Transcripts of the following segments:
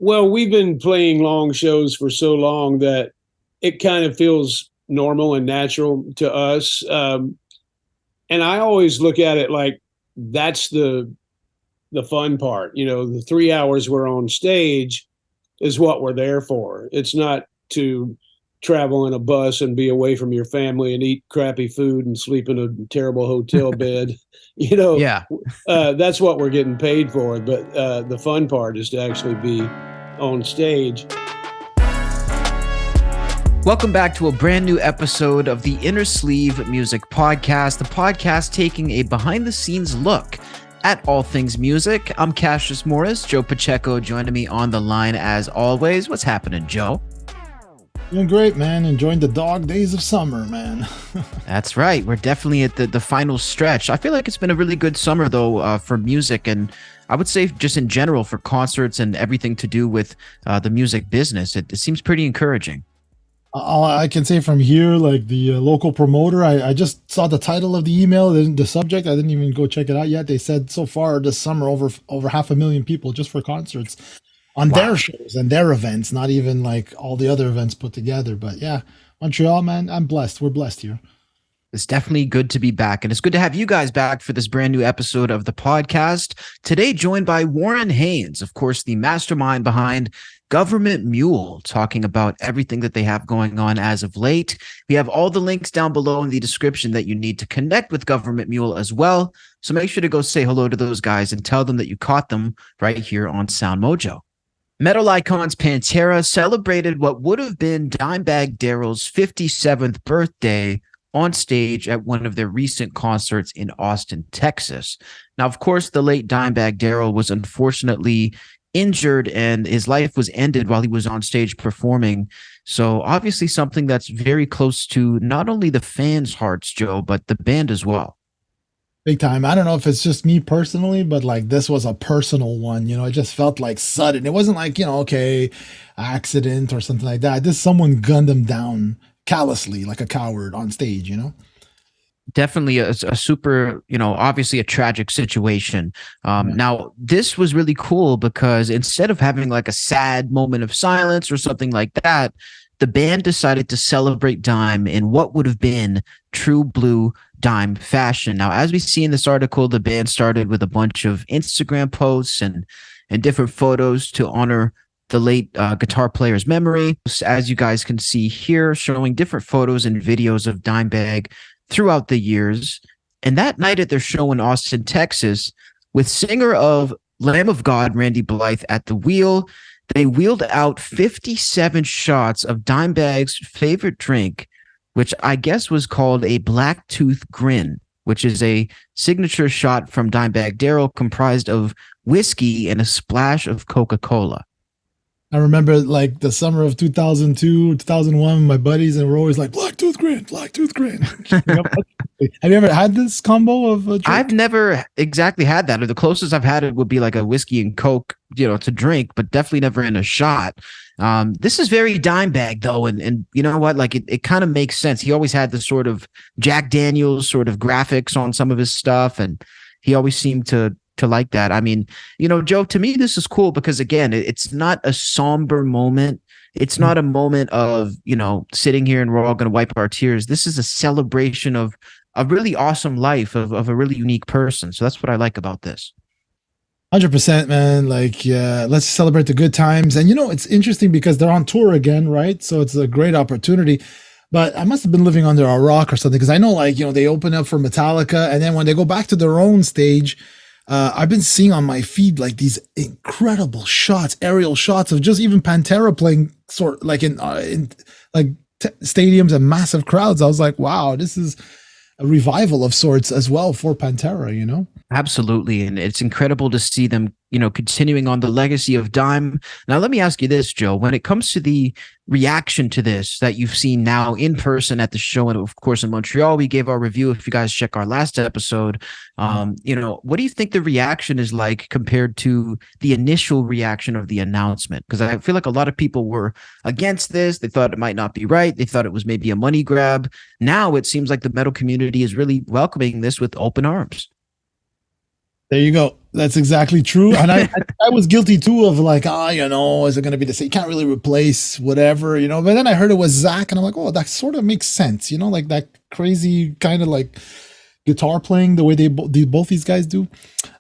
Well, we've been playing long shows for so long that it kind of feels normal and natural to us. And I always look at it like that's the fun part. The 3 hours we're on stage is what we're there for. It's not to travel in a bus and be away from your family and eat crappy food and sleep in a terrible hotel bed. You know, Yeah. that's what we're getting paid for. But the fun part is to actually be on stage. Welcome back to a brand new episode of the Innersleeve Music Podcast, the podcast taking a behind-the-scenes look at all things music. I'm Cassius Morris, Joe Pacheco joining me on the line as always. What's happening, Joe? Doing great, man. Enjoying the dog days of summer, man. That's right. We're definitely at the final stretch. I feel like it's been a really good summer, though, for music, and I would say just in general for concerts and everything to do with the music business. It seems pretty encouraging. All I can say from here, like the local promoter, I just saw the title of the email, the subject. I didn't even go check it out yet. They said so far this summer over 500,000 people just for concerts on their shows and their events, not even like all the other events put together. But yeah, Montreal, man, I'm blessed. We're blessed here. It's definitely good to be back, and it's good to have you guys back for this brand new episode of the podcast. Today, joined by Warren Haynes, of course, the mastermind behind Gov't Mule, talking about everything that they have going on as of late. We have all the links down below in the description that you need to connect with Gov't Mule as well. So make sure to go say hello to those guys and tell them that you caught them right here on SoundMojo. Metal icons Pantera celebrated what would have been Dimebag Darrell's 57th birthday on stage at one of their recent concerts in Austin, Texas. Now, of course, the late Dimebag Darrell was unfortunately injured and his life was ended while he was on stage performing. So obviously something that's very close to not only the fans' hearts, Joe, but the band as well. Big time. I don't know if it's just me personally, but like this was a personal one. It just felt like sudden. It wasn't like, okay, accident or something like that. Just someone gunned him down callously like a coward on stage. Definitely a super, obviously a tragic situation. Now, this was really cool because instead of having like a sad moment of silence or something like that, the band decided to celebrate Dime in what would have been true blue Dime fashion. Now, as we see in this article, the band started with a bunch of Instagram posts and different photos to honor the late guitar player's memory. As you guys can see here, showing different photos and videos of Dimebag throughout the years. And that night at their show in Austin, Texas, with singer of Lamb of God, Randy Blythe, at the wheel, they wheeled out 57 shots of Dimebag's favorite drink, which I guess was called a Black Tooth Grin, which is a signature shot from Dimebag Darrell comprised of whiskey and a splash of Coca-Cola. I remember like the summer of 2002, 2001, my buddies, and we're always like, Black Tooth Grin, Black Tooth Grin. Have you ever had this combo of drink? I've never exactly had that. Or the closest I've had it would be like a whiskey and Coke, to drink, but definitely never in a shot. This is very Dimebag though. And you know what? Like it kind of makes sense. He always had the sort of Jack Daniels sort of graphics on some of his stuff. And he always seemed to like that. I mean, Joe, to me, this is cool because again, it's not a somber moment. It's not a moment of, sitting here and we're all going to wipe our tears. This is a celebration of a really awesome life of a really unique person. So that's what I like about this. 100%, man. Like, yeah, let's celebrate the good times. And, it's interesting because they're on tour again, right? So it's a great opportunity. But I must have been living under a rock or something because I know, like, they open up for Metallica. And then when they go back to their own stage, I've been seeing on my feed like these incredible shots, aerial shots of just even Pantera playing sort like in stadiums and massive crowds. I was like, wow, this is a revival of sorts as well for Pantera, Absolutely. And it's incredible to see them, continuing on the legacy of Dime. Now, let me ask you this, Joe, when it comes to the reaction to this that you've seen now in person at the show, and of course in Montreal, we gave our review. If you guys check our last episode, what do you think the reaction is like compared to the initial reaction of the announcement? Because I feel like a lot of people were against this. They thought it might not be right. They thought it was maybe a money grab. Now it seems like the metal community is really welcoming this with open arms. There you go. That's exactly true. And I was guilty too of like, is it going to be the same? You can't really replace whatever, But then I heard it was Zach, and I'm like, oh, that sort of makes sense, like that crazy kind of like guitar playing the way both these guys do.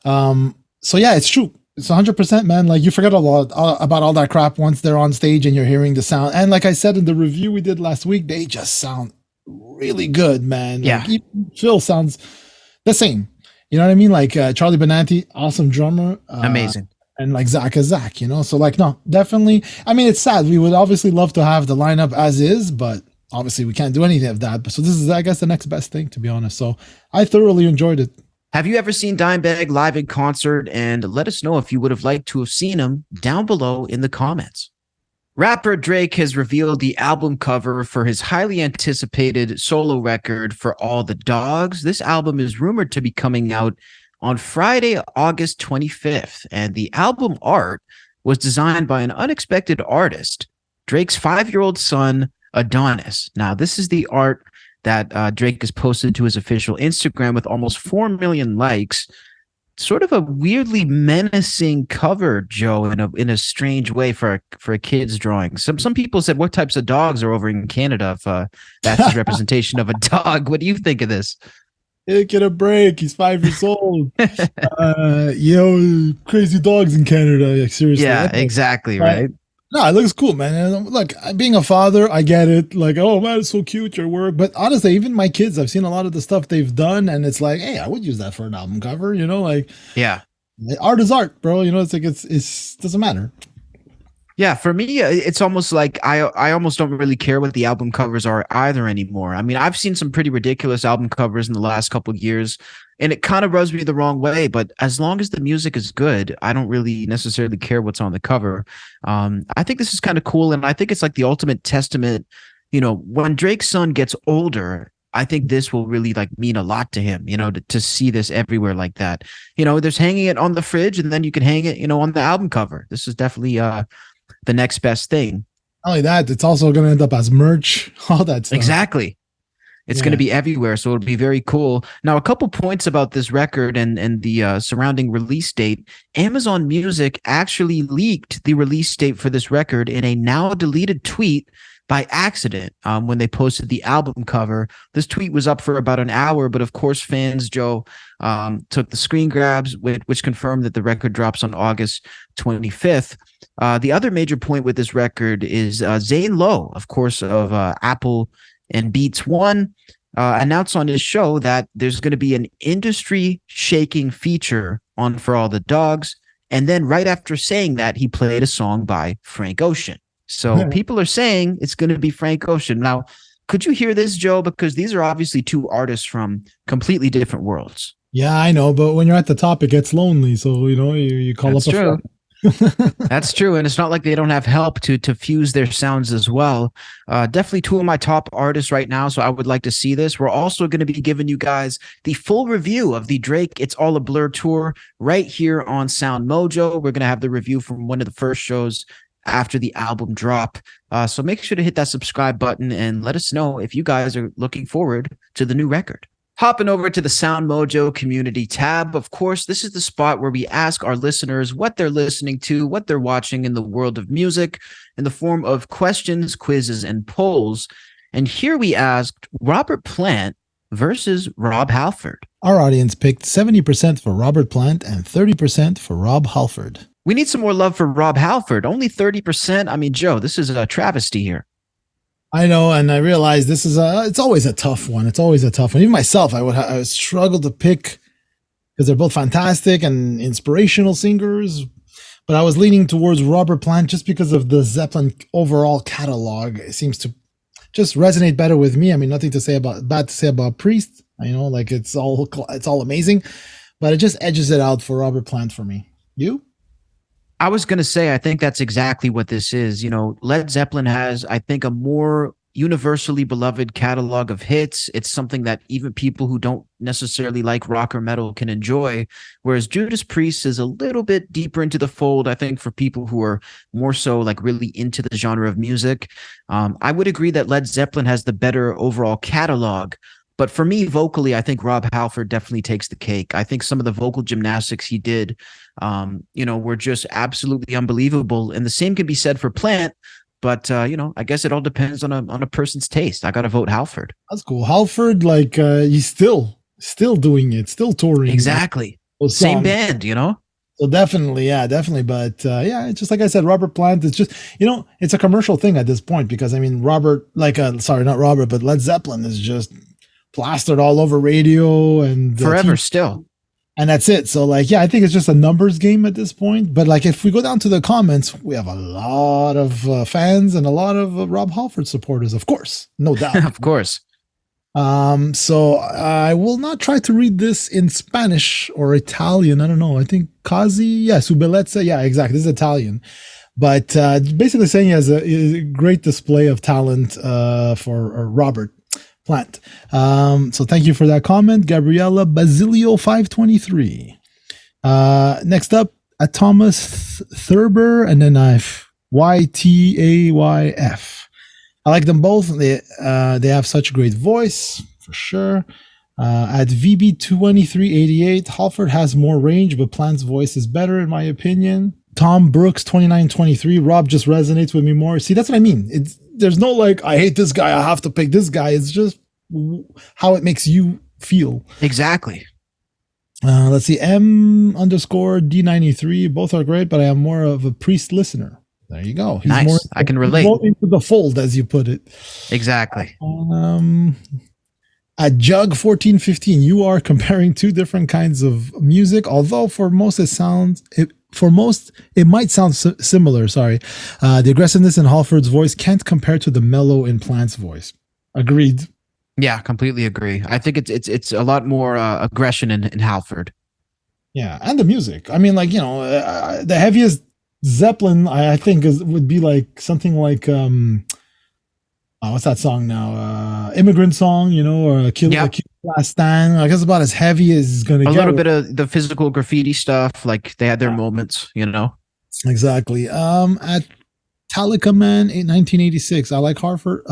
So yeah, it's true. It's 100%, man. Like you forget a lot about all that crap once they're on stage and you're hearing the sound. And like I said in the review we did last week, they just sound really good, man. Yeah. Like, even Phil sounds the same. You know what I mean? Like Charlie Benanti, awesome drummer. Amazing. And like Zach is Zach, So like, no, definitely. I mean, it's sad. We would obviously love to have the lineup as is, but obviously we can't do anything of that. So this is, I guess, the next best thing, to be honest. So I thoroughly enjoyed it. Have you ever seen Dimebag live in concert? And let us know if you would have liked to have seen him down below in the comments. Rapper Drake has revealed the album cover for his highly anticipated solo record For All the Dogs. This album is rumored to be coming out on Friday, August 25th, and the album art was designed by an unexpected artist, Drake's 5-year-old son, Adonis. Now, this is the art that Drake has posted to his official Instagram with almost 4 million likes. Sort of a weirdly menacing cover, Joe, in a strange way for a kid's drawing. Some people said, what types of dogs are over in Canada if that's his representation of a dog? What do you think of this? Get a break. He's 5 years old. Crazy dogs in Canada. Like, seriously. Yeah, exactly, right? No, it looks cool, man. And look, being a father, I get it. Like, oh man, it's so cute, your work. But honestly, even my kids, I've seen a lot of the stuff they've done, and it's like, hey, I would use that for an album cover. Like, yeah, art is art, bro. It's like it's doesn't matter. Yeah, for me, it's almost like I almost don't really care what the album covers are either anymore. I mean, I've seen some pretty ridiculous album covers in the last couple of years, and it kind of rubs me the wrong way. But as long as the music is good, I don't really necessarily care what's on the cover. I think this is kind of cool, and I think it's like the ultimate testament. When Drake's son gets older, I think this will really like mean a lot to him, to see this everywhere like that. There's hanging it on the fridge, and then you can hang it, on the album cover. This is definitely the next best thing. Not only that, it's also going to end up as merch, all that stuff. Exactly. It's going to be everywhere, so it'll be very cool. Now, a couple points about this record and the surrounding release date. Amazon Music actually leaked the release date for this record in a now deleted tweet by accident when they posted the album cover. This tweet was up for about an hour, but of course, fans, Joe, took the screen grabs, which confirmed that the record drops on August 25th. The other major point with this record is Zane Lowe, of course, of Apple and Beats One, announced on his show that there's going to be an industry-shaking feature on For All the Dogs. And then right after saying that, he played a song by Frank Ocean. So people are saying it's going to be Frank Ocean. Now, could you hear this, Joe? Because these are obviously two artists from completely different worlds. Yeah, I know. But when you're at the top, it gets lonely. So, you call That's up a true. friend. That's true. And it's not like they don't have help to fuse their sounds as well. Definitely two of my top artists right now. So I would like to see this. We're also going to be giving you guys the full review of the Drake It's All a Blur tour right here on SoundMojo. We're going to have the review from one of the first shows after the album drop. So make sure to hit that subscribe button and let us know if you guys are looking forward to the new record. Hopping over to the SoundMojo community tab. Of course, this is the spot where we ask our listeners what they're listening to, what they're watching in the world of music in the form of questions, quizzes, and polls. And here we asked Robert Plant versus Rob Halford. Our audience picked 70% for Robert Plant and 30% for Rob Halford. We need some more love for Rob Halford. Only 30%. I mean, Joe, this is a travesty here. I know, and I realize this is it's always a tough one. It's always a tough one. Even myself, I would struggle to pick because they're both fantastic and inspirational singers. But I was leaning towards Robert Plant just because of the Zeppelin overall catalog. It seems to just resonate better with me. I mean, nothing bad to say about Priest. Like it's all amazing, but it just edges it out for Robert Plant for me. You? I was going to say, I think that's exactly what this is. Led Zeppelin has, I think, a more universally beloved catalog of hits. It's something that even people who don't necessarily like rock or metal can enjoy. Whereas Judas Priest is a little bit deeper into the fold, I think, for people who are more so like really into the genre of music. I would agree that Led Zeppelin has the better overall catalog, But for me, vocally, I think Rob Halford definitely takes the cake. I think some of the vocal gymnastics he did, were just absolutely unbelievable. And the same can be said for Plant. But I guess it all depends on a person's taste. I got to vote Halford. That's cool. Halford, he's still doing it, still touring. Exactly. Same band, So definitely. But it's just like I said, Robert Plant is just, it's a commercial thing at this point because I mean, not Robert, but Led Zeppelin is just plastered all over radio and forever still. And that's it. So I think it's just a numbers game at this point. But if we go down to the comments, we have a lot of fans and a lot of Rob Halford supporters, of course, no doubt. Of course. So I will not try to read this in Spanish or Italian. I don't know. I think Subelezza. Yeah, exactly. This is Italian. But basically saying he has a great display of talent for Robert Plant. So thank you for that comment, Gabriella Basilio 523. Next up, Thomas Thurber, and then YTAYF. I like them both. They have such a great voice for sure. At VB2388, Halford has more range, but Plant's voice is better in my opinion. Tom Brooks 2923, Rob just resonates with me more. See, that's what I mean. There's no I hate this guy, I have to pick this guy. It's just how it makes you feel. Exactly. Let's see, M_D93, both are great, but I am more of a Priest listener. There you go. He's nice. I can relate. More into the fold, as you put it. Exactly. At Jug 1415, you are comparing two different kinds of music, although for most it might sound similar. Sorry. The aggressiveness in Halford's voice can't compare to the mellow in Plant's voice. Agreed. Yeah, completely agree. I think it's a lot more aggression in Halford. Yeah, and the music. I mean, the heaviest Zeppelin, I think, would be something like what's that song now? Immigrant Song, or Kill Last Stand. I guess about as heavy as it's gonna get. A little bit of the physical graffiti stuff, they had their moments, Exactly. At Talica Man 1986, I like Halford,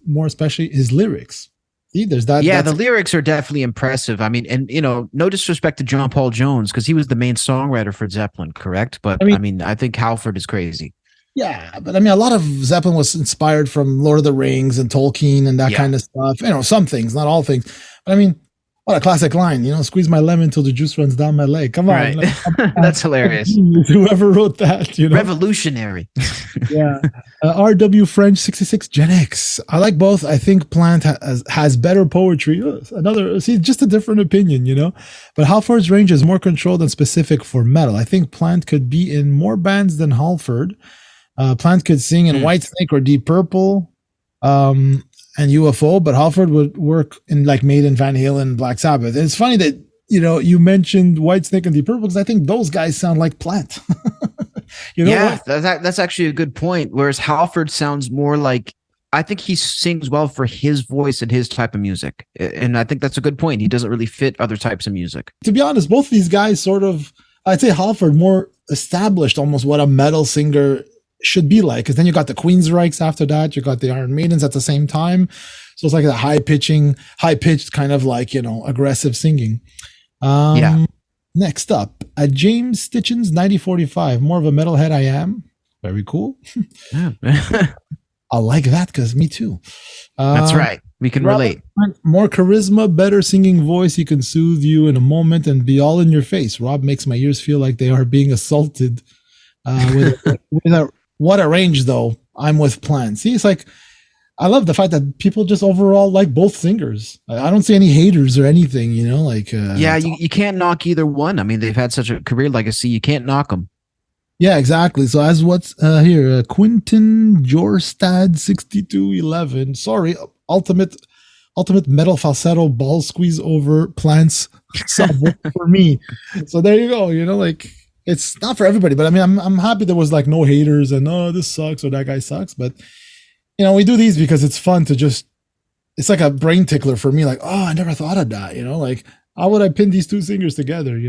more especially his lyrics. See, there's that. Yeah, the lyrics are definitely impressive. I mean, and no disrespect to John Paul Jones because he was the main songwriter for Zeppelin, correct? But I think Halford is crazy. Yeah, but a lot of Zeppelin was inspired from Lord of the Rings and Tolkien and that kind of stuff. Some things, not all things. But what a classic line, squeeze my lemon till the juice runs down my leg. Come on. Right. That's hilarious. Whoever wrote that, Revolutionary. Yeah. RW French 66 Gen X. I like both. I think Plant has better poetry. Just a different opinion, But Halford's range is more controlled and specific for metal. I think Plant could be in more bands than Halford. Plant could sing in Whitesnake or Deep Purple. And UFO, but Halford would work in Maiden, Van Halen, Black Sabbath. And it's funny that you mentioned Whitesnake and Deep Purple because I think those guys sound like Plant. That's actually a good point. Whereas Halford sounds more I think he sings well for his voice and his type of music, and I think that's a good point. He doesn't really fit other types of music. To be honest, both these guys I'd say Halford more established almost what a metal singer should be like, because then you got the Queensryches after that, you got the Iron Maidens at the same time, so it's a high-pitched kind of aggressive singing. Next up, James Stitchens 9045, more of a metalhead I am. Very cool. Yeah. I like that because me too. That's right. We can relate. More charisma, better singing voice. He can soothe you in a moment and be all in your face. Rob makes my ears feel like they are being assaulted. What a range, though. I'm with Plant. See, it's I love the fact that people just overall like both singers. I don't see any haters or anything, you can't knock either one. I mean, they've had such a career legacy. You can't knock them. Yeah, exactly. So as what's here, Quinton Jorstad 6211. Sorry, ultimate metal falsetto ball squeeze over Plant's sub for me. So there you go. It's not for everybody, but I'm happy there was no haters and this sucks or that guy sucks. But we do these because it's fun to it's like a brain tickler for me. I never thought of that. How would I pin these two singers together?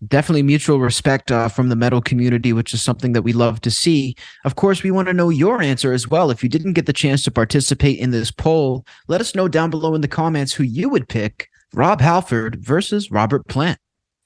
Definitely mutual respect from the metal community, which is something that we love to see. Of course, we want to know your answer as well. If you didn't get the chance to participate in this poll, let us know down below in the comments who you would pick, Rob Halford versus Robert Plant.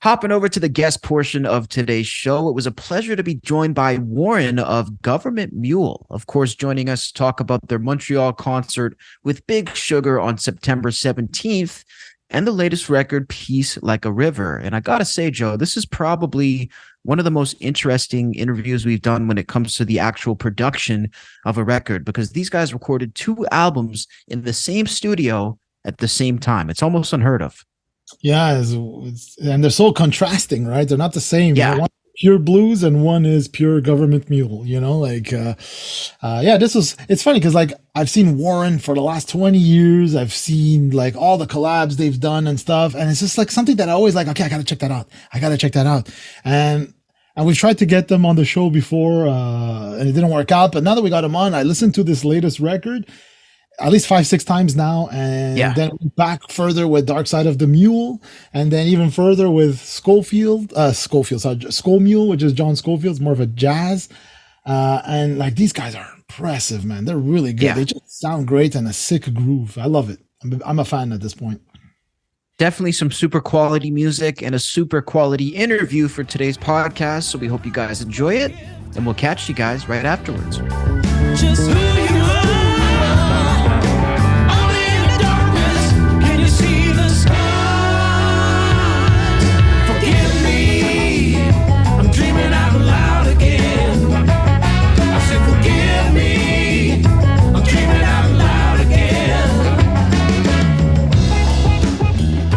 Hopping over to the guest portion of today's show, it was a pleasure to be joined by Warren of Gov't Mule, of course, joining us to talk about their Montreal concert with Big Sugar on September 17th. And the latest record, Peace Like a River. And I got to say, Joe, this is probably one of the most interesting interviews we've done when it comes to the actual production of a record, because these guys recorded 2 albums in the same studio at the same time. It's almost unheard of. Yeah, and they're so contrasting, right? They're not the same. Yeah. One pure blues and one is pure Gov't Mule, it's funny because like I've seen Warren for the last 20 years. I've seen like all the collabs they've done and stuff, and it's just like something that I always like, okay, I gotta check that out. And we've tried to get them on the show before, and it didn't work out, but now that we got them on, I listened to this latest record at least 5-6 times now, and then back further with Dark Side of the Mule, and then even further with Skull Mule, which is John Scofield's more of a jazz, and like these guys are impressive, man. They're really good. They just sound great and a sick groove. I love it. I'm a fan at this point. Definitely some super quality music and a super quality interview for today's podcast. So we hope you guys enjoy it, and we'll catch you guys right afterwards. Just who you are.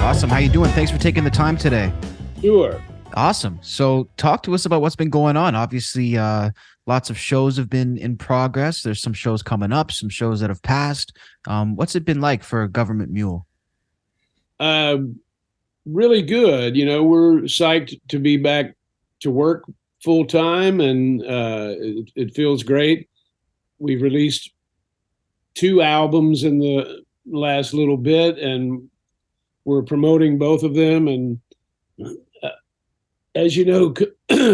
Awesome. How you doing? Thanks for taking the time today. Sure. Awesome. So talk to us about what's been going on. Obviously, lots of shows have been in progress. There's some shows coming up, some shows that have passed. What's it been like for Gov't Mule? Really good. We're psyched to be back to work full time, and it feels great. We've released 2 albums in the last little bit, and we're promoting both of them. And as you know,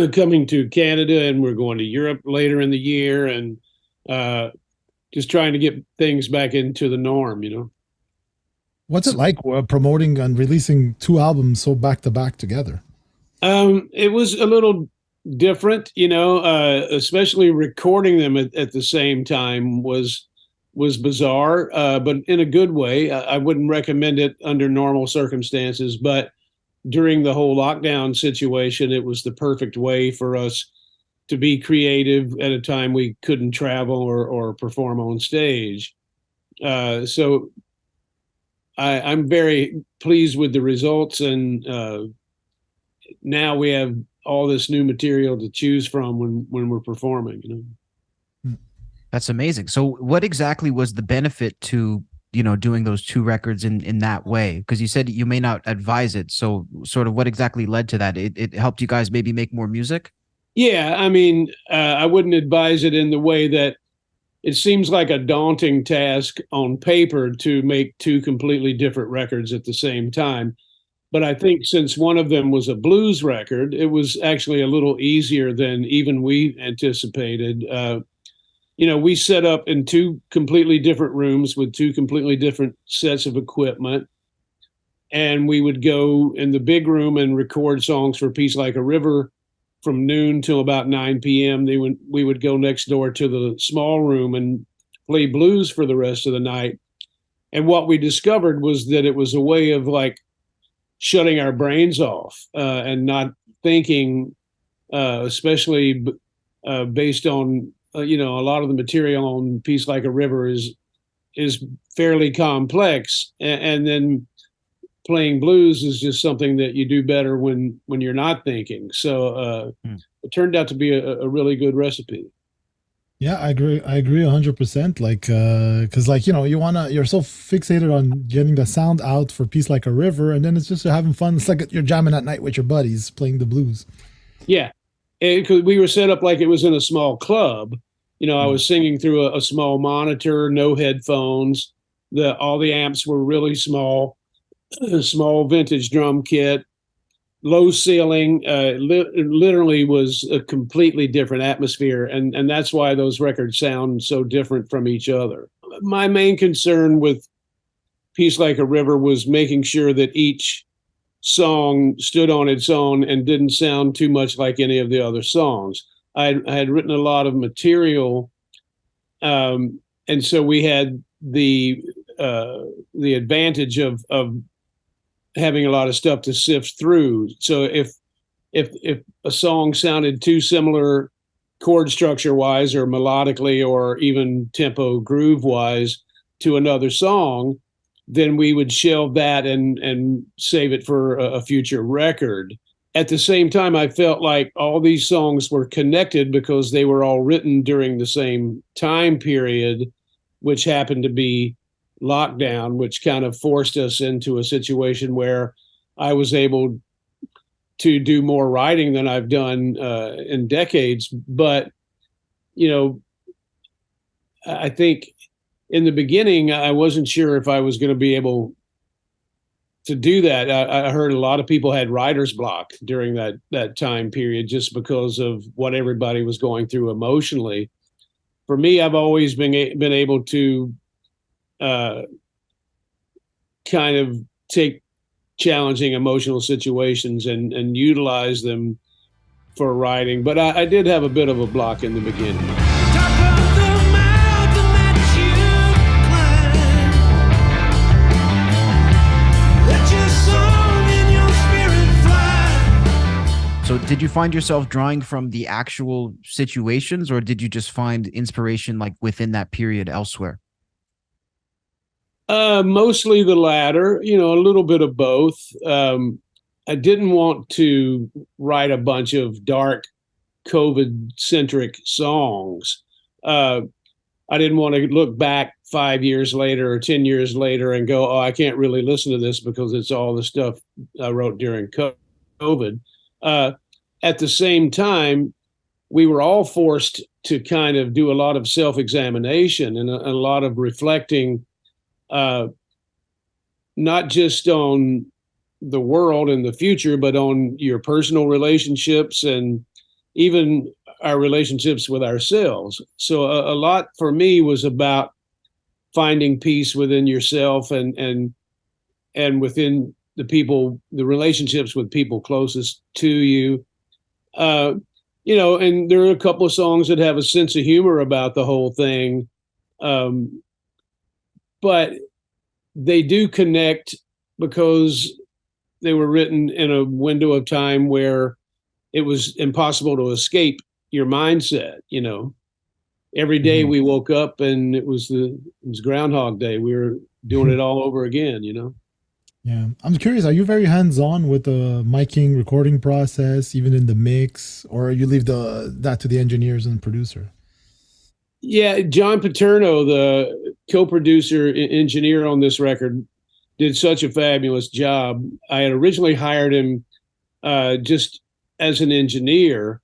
coming to Canada, and we're going to Europe later in the year, and just trying to get things back into the norm, What's it like promoting and releasing 2 albums so back to back together? It was a little different, especially recording them at the same time was bizarre, but in a good way. I wouldn't recommend it under normal circumstances, but during the whole lockdown situation, it was the perfect way for us to be creative at a time we couldn't travel or perform on stage. So I'm very pleased with the results, and now we have all this new material to choose from when we're performing. That's amazing. So what exactly was the benefit to, doing those 2 records in that way? Because you said you may not advise it. So sort of what exactly led to that? It helped you guys maybe make more music? Yeah. I mean, I wouldn't advise it in the way that it seems like a daunting task on paper to make 2 completely different records at the same time. But I think since one of them was a blues record, it was actually a little easier than even we anticipated. We set up in 2 completely different rooms with 2 completely different sets of equipment. And we would go in the big room and record songs for Peace Like a River from noon till about 9 p.m. We would go next door to the small room and play blues for the rest of the night. And what we discovered was that it was a way of like shutting our brains off and not thinking, especially based on a lot of the material on Peace Like a River is fairly complex, and then playing blues is just something that you do better when you're not thinking. So it turned out to be a really good recipe. Yeah, I agree 100%. Like, cause like, you're so fixated on getting the sound out for Peace Like a River, and then it's just you're having fun. It's like you're jamming at night with your buddies playing the blues. Yeah. We were set up like it was in a small club. I was singing through a small monitor, no headphones. All the amps were really small, small vintage drum kit. low ceiling, literally was a completely different atmosphere. And that's why those records sound so different from each other. My main concern with Peace Like a River was making sure that each song stood on its own and didn't sound too much like any of the other songs. I had written a lot of material, and so we had the advantage of having a lot of stuff to sift through. So if a song sounded too similar chord structure wise or melodically or even tempo groove wise to another song, then we would shelve that and save it for a future record. At the same time, I felt like all these songs were connected because they were all written during the same time period, which happened to be lockdown, which kind of forced us into a situation where I was able to do more writing than I've done in decades. But, you know, I think in the beginning, I wasn't sure if I was going to be able to do that. I heard a lot of people had writer's block during that time period just because of what everybody was going through emotionally. For me, I've always been able to kind of take challenging emotional situations and utilize them for writing. But I did have a bit of a block in the beginning. Top of the mountain that you climb, let your song and your spirit fly. So did you find yourself drawing from the actual situations, or did you just find inspiration like within that period elsewhere? Mostly the latter, you know, a little bit of both. I didn't want to write a bunch of dark COVID-centric songs. I didn't want to look back 5 years later or 10 years later and go, oh, I can't really listen to this because it's all the stuff I wrote during COVID. At the same time, we were all forced to kind of do a lot of self-examination and a lot of reflecting, not just on the world and the future, but on your personal relationships and even our relationships with ourselves. So a lot for me was about finding peace within yourself and within the people, the relationships with people closest to you. You know, and there are a couple of songs that have a sense of humor about the whole thing. But they do connect because they were written in a window of time where it was impossible to escape your mindset. You know, every day we woke up and it was Groundhog Day. We were doing it all over again, you know? Yeah. I'm curious, are you very hands-on with the miking recording process, even in the mix, or you leave that to the engineers and producer? Yeah, John Paterno, the co-producer engineer on this record, did such a fabulous job. I had originally hired him just as an engineer,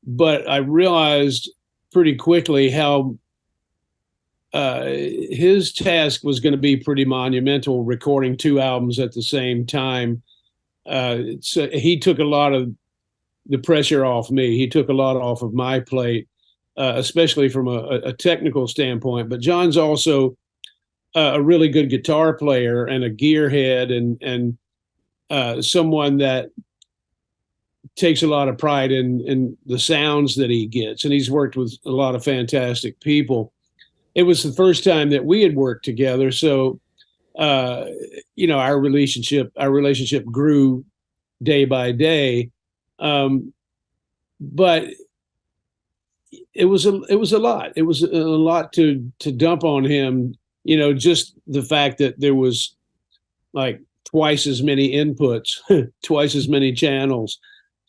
but I realized pretty quickly how his task was going to be pretty monumental, recording 2 albums at the same time. So he took a lot of the pressure off me. He took a lot off of my plate, especially from a technical standpoint. But John's also a really good guitar player and a gearhead and someone that takes a lot of pride in the sounds that he gets. And he's worked with a lot of fantastic people. It was the first time that we had worked together. So, you know, our relationship grew day by day. But it was a lot. It was a lot to dump on him. You know, just the fact that there was like twice as many inputs, twice as many channels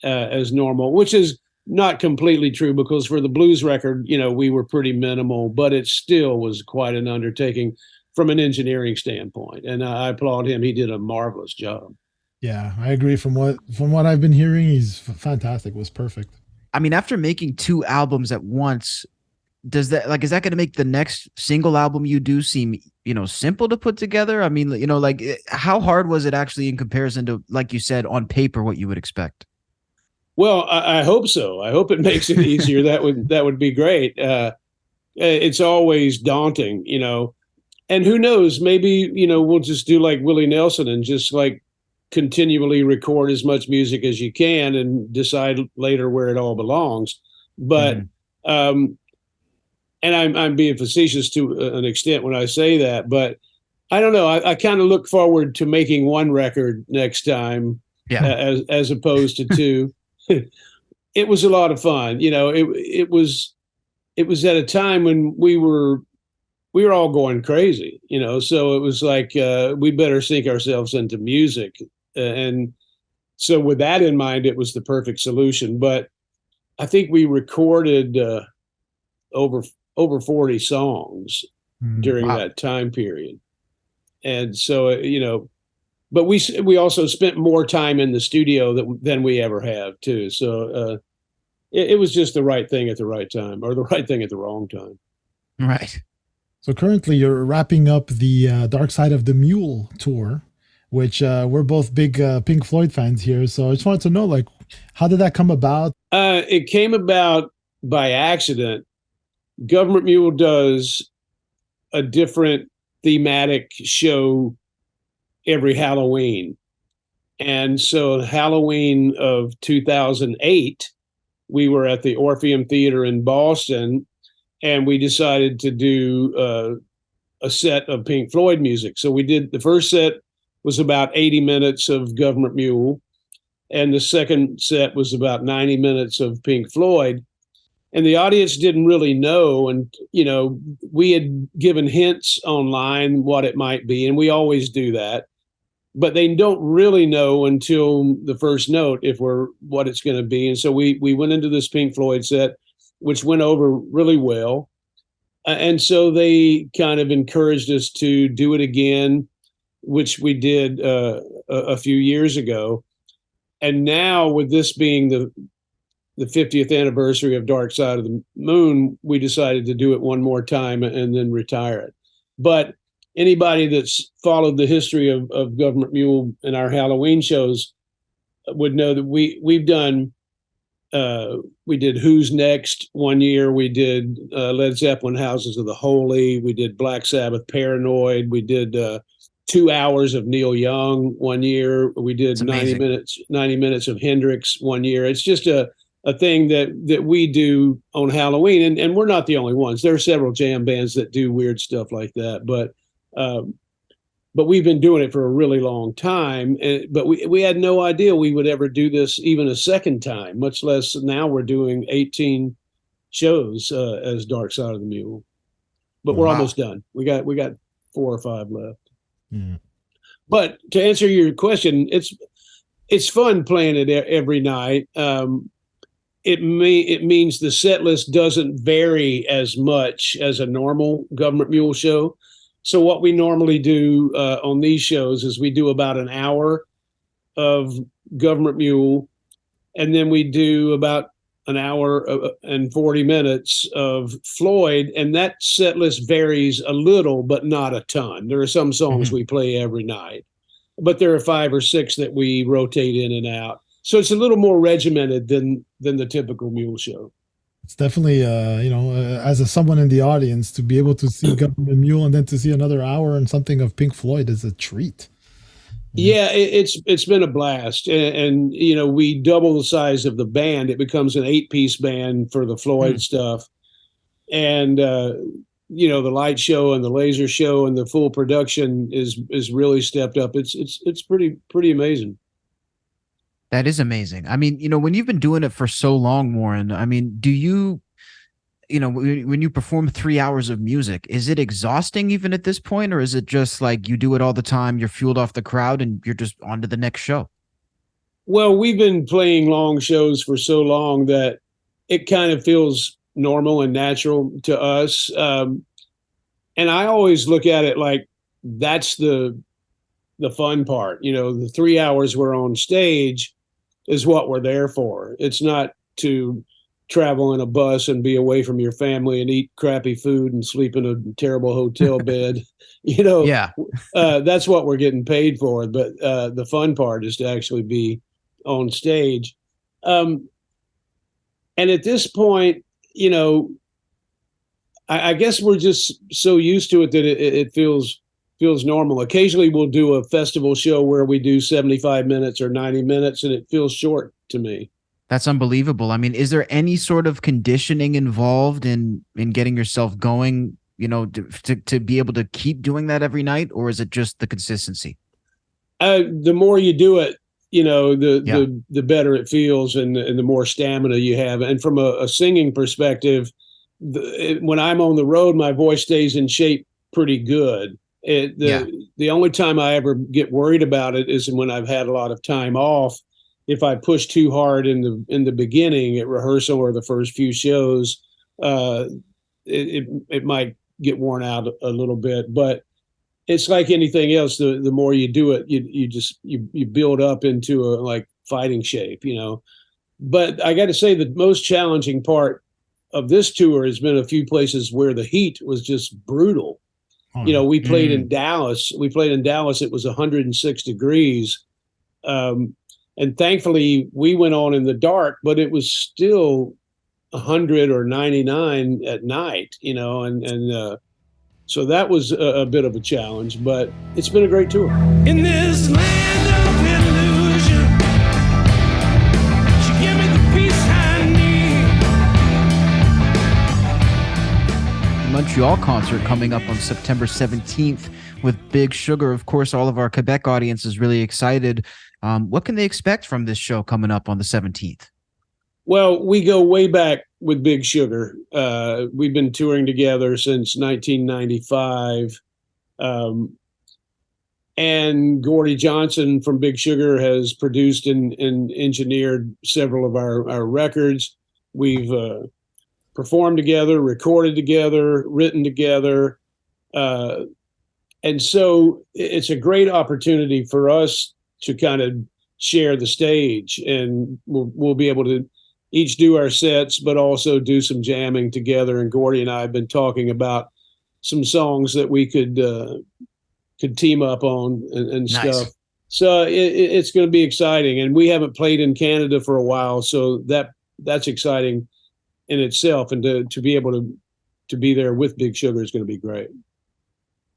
as normal, which is not completely true because for the blues record, you know, we were pretty minimal, but it still was quite an undertaking from an engineering standpoint. And I applaud him. He did a marvelous job. Yeah, I agree. From what I've been hearing, he's fantastic. It was perfect. I mean, after making 2 albums at once, is that going to make the next single album you do seem simple to put together? I mean, like how hard was it actually in comparison to, like you said, on paper, what you would expect? Well, I hope so. I hope it makes it easier. That would be great. It's always daunting, and who knows, maybe, we'll just do like Willie Nelson and just like continually record as much music as you can and decide later where it all belongs. But, and I'm being facetious to an extent when I say that, but I don't know. I kind of look forward to making one record next time, as opposed to two. It was a lot of fun. It was at a time when we were all going crazy, so it was like, we better sink ourselves into music. And so with that in mind, it was the perfect solution. But I think we recorded over 40 songs during that time period. And so, but we also spent more time in the studio than we ever have too. So it was just the right thing at the right time, or the right thing at the wrong time. Right. So currently you're wrapping up the Dark Side of the Mule tour, which we're both big Pink Floyd fans here. So I just wanted to know, like, how did that come about? It came about by accident. Gov't Mule does a different thematic show every Halloween. And so Halloween of 2008, we were at the Orpheum Theater in Boston, and we decided to do a set of Pink Floyd music. So we did, the first set was about 80 minutes of Gov't Mule, and the second set was about 90 minutes of Pink Floyd. And the audience didn't really know. And, we had given hints online what it might be, and we always do that. But they don't really know until the first note what it's going to be. And so we went into this Pink Floyd set, which went over really well. And so they kind of encouraged us to do it again, which we did a few years ago. And now, with this being the 50th anniversary of Dark Side of the Moon, we decided to do it one more time and then retire it. But anybody that's followed the history of Gov't Mule and our Halloween shows would know that we've done, we did Who's Next one year. We did Led Zeppelin, Houses of the Holy. We did Black Sabbath, Paranoid. We did 2 hours of Neil Young one year. We did 90 minutes of Hendrix one year. It's just a thing that we do on Halloween, and we're not the only ones. There are several jam bands that do weird stuff like that, but we've been doing it for a really long time. But we had no idea we would ever do this even a second time, much less now we're doing 18 shows as Dark Side of the Mule. But we're almost done. We got 4 or 5 left. Mm. But to answer your question, it's fun playing it every night. It means the set list doesn't vary as much as a normal Gov't Mule show. So what we normally do on these shows is we do about an hour of Gov't Mule, and then we do about an hour and 40 minutes of Floyd, and that set list varies a little, but not a ton. There are some songs we play every night, but there are 5 or 6 that we rotate in and out. So it's a little more regimented than the typical Mule show. It's definitely, as someone in the audience, to be able to see Gov't Mule and then to see another hour and something of Pink Floyd is a treat. Yeah, it's been a blast, and we double the size of the band. It becomes an 8-piece band for the Floyd stuff, and the light show and the laser show and the full production is really stepped up. It's pretty amazing. That is amazing. I mean, when you've been doing it for so long, Warren, I mean, do you, when you perform 3 hours of music, is it exhausting even at this point? Or is it just like you do it all the time, you're fueled off the crowd and you're just on to the next show? Well, we've been playing long shows for so long that it kind of feels normal and natural to us. And I always look at it like that's the fun part. The 3 hours we're on stage is what we're there for. It's not to travel in a bus and be away from your family and eat crappy food and sleep in a terrible hotel bed. Yeah. That's what we're getting paid for. But the fun part is to actually be on stage. And at this point, I guess we're just so used to it that it feels normal. Occasionally we'll do a festival show where we do 75 minutes or 90 minutes, and it feels short to me. That's unbelievable. I mean, is there any sort of conditioning involved in getting yourself going, to be able to keep doing that every night, or is it just the consistency? The more you do it, the better it feels, and the more stamina you have. And from a singing perspective, when I'm on the road, my voice stays in shape pretty good. The only time I ever get worried about it is when I've had a lot of time off. If I push too hard in the beginning at rehearsal or the first few shows, it might get worn out a little bit. But it's like anything else. The more you do it, you build up into a like fighting shape, But I got to say the most challenging part of this tour has been a few places where the heat was just brutal. We played in Dallas. It was 106 degrees. And thankfully we went on in the dark, but it was still 100 or 99 at night, so that was a bit of a challenge, but it's been a great tour. In this land of illusion, she gave me the peace I need. Montreal concert coming up on September 17th with Big Sugar. Of course, all of our Quebec audience is really excited. What can they expect from this show coming up on the 17th? Well, we go way back with Big Sugar. We've been touring together since 1995. And Gordie Johnson from Big Sugar has produced and engineered several of our records. We've performed together, recorded together, written together. And so it's a great opportunity for us to kind of share the stage, and we'll be able to each do our sets, but also do some jamming together. And Gordie and I have been talking about some songs that we could team up on and Nice. stuff. So it's going to be exciting. And we haven't played in Canada for a while, so that's exciting in itself. And to be able to be there with Big Sugar is going to be great.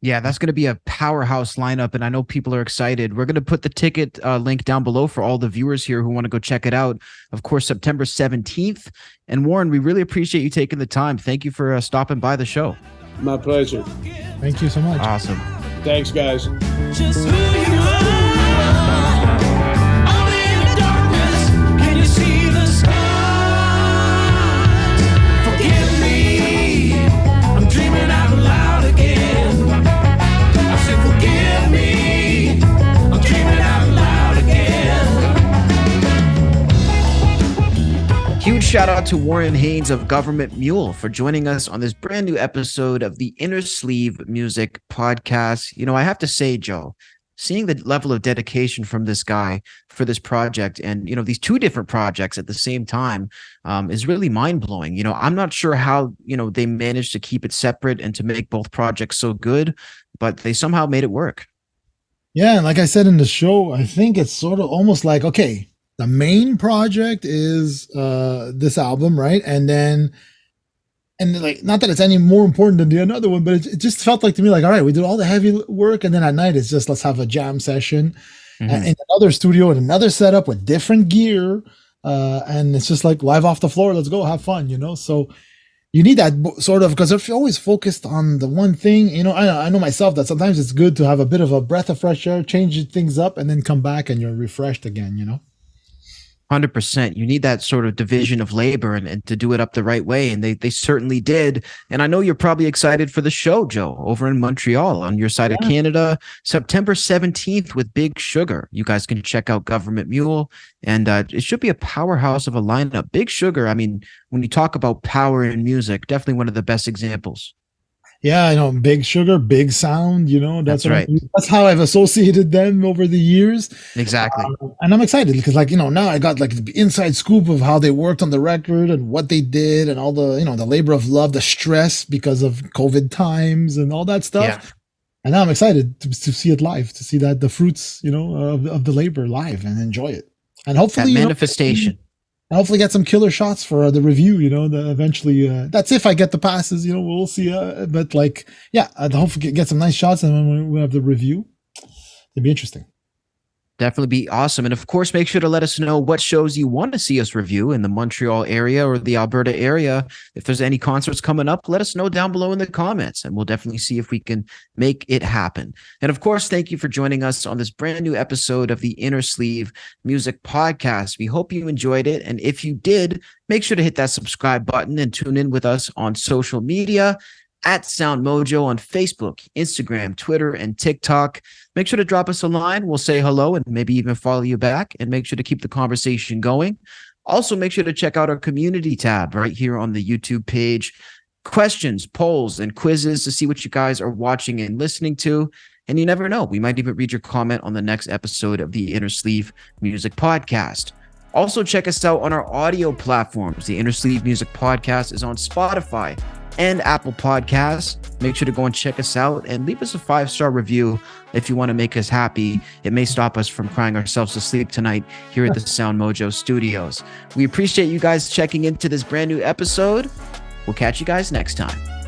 Yeah, that's going to be a powerhouse lineup, and I know people are excited. We're going to put the ticket link down below for all the viewers here who want to go check it out. Of course, September 17th. And Warren, we really appreciate you taking the time. Thank you for stopping by the show. My pleasure. Thank you so much. Awesome. Thanks, guys. Just who you are. Only in the darkness can you see the stars. Forgive me, I'm dreaming out loud again. I said forgive me, I'm dreaming out loud again. Huge shout out to Warren Haynes of Gov't Mule for joining us on this brand new episode of the Innersleeve Music Podcast. I have to say, Joe, seeing the level of dedication from this guy for this project and, these two different projects at the same time is really mind blowing. I'm not sure how, they managed to keep it separate and to make both projects so good, but they somehow made it work. Yeah, and like I said in the show, I think it's sort of almost like, okay, the main project is this album, right? And like, not that it's any more important than the another one, but it just felt like to me like, all right, we did all the heavy work, and then at night it's just let's have a jam session in another studio and another setup with different gear, and it's just like live off the floor. Let's go have fun, So you need that sort of, because if you're always focused on the one thing, I know myself that sometimes it's good to have a bit of a breath of fresh air, change things up, and then come back and you're refreshed again. 100%. You need that sort of division of labor and to do it up the right way. And they certainly did. And I know you're probably excited for the show, Joe, over in Montreal on your side of Canada, September 17th with Big Sugar. You guys can check out Gov't Mule, and it should be a powerhouse of a lineup. Big Sugar, I mean, when you talk about power in music, definitely one of the best examples. Yeah, I know. Big Sugar, Big Sound. That's what right. that's how I've associated them over the years. Exactly. And I'm excited because, now I got like the inside scoop of how they worked on the record and what they did and all the, the labor of love, the stress because of COVID times and all that stuff. Yeah. And now I'm excited to see it live, to see that the fruits, of the labor live and enjoy it. And hopefully, That manifestation. hopefully get some killer shots for the review, eventually, that's if I get the passes, we'll see. But I'd hopefully get some nice shots. And when we have the review, it'd be interesting. Definitely be awesome. And of course, make sure to let us know what shows you want to see us review in the Montreal area or the Alberta area. If there's any concerts coming up, let us know down below in the comments, and we'll definitely see if we can make it happen. And of course, thank you for joining us on this brand new episode of the Innersleeve Music Podcast. We hope you enjoyed it. And if you did, make sure to hit that subscribe button and tune in with us on social media at SoundMojo on Facebook, Instagram, Twitter, and TikTok. Make sure to drop us a line. We'll say hello and maybe even follow you back, and make sure to keep the conversation going. Also, make sure to check out our community tab right here on the YouTube page. Questions, polls, and quizzes to see what you guys are watching and listening to. And you never know, we might even read your comment on the next episode of the Innersleeve Music Podcast. Also, check us out on our audio platforms. The Innersleeve Music Podcast is on Spotify and Apple Podcasts. Make sure to go and check us out and leave us a 5-star review if you want to make us happy. It may stop us from crying ourselves to sleep tonight here at the SoundMojo studios. We appreciate you guys checking into this brand new episode. We'll catch you guys next time.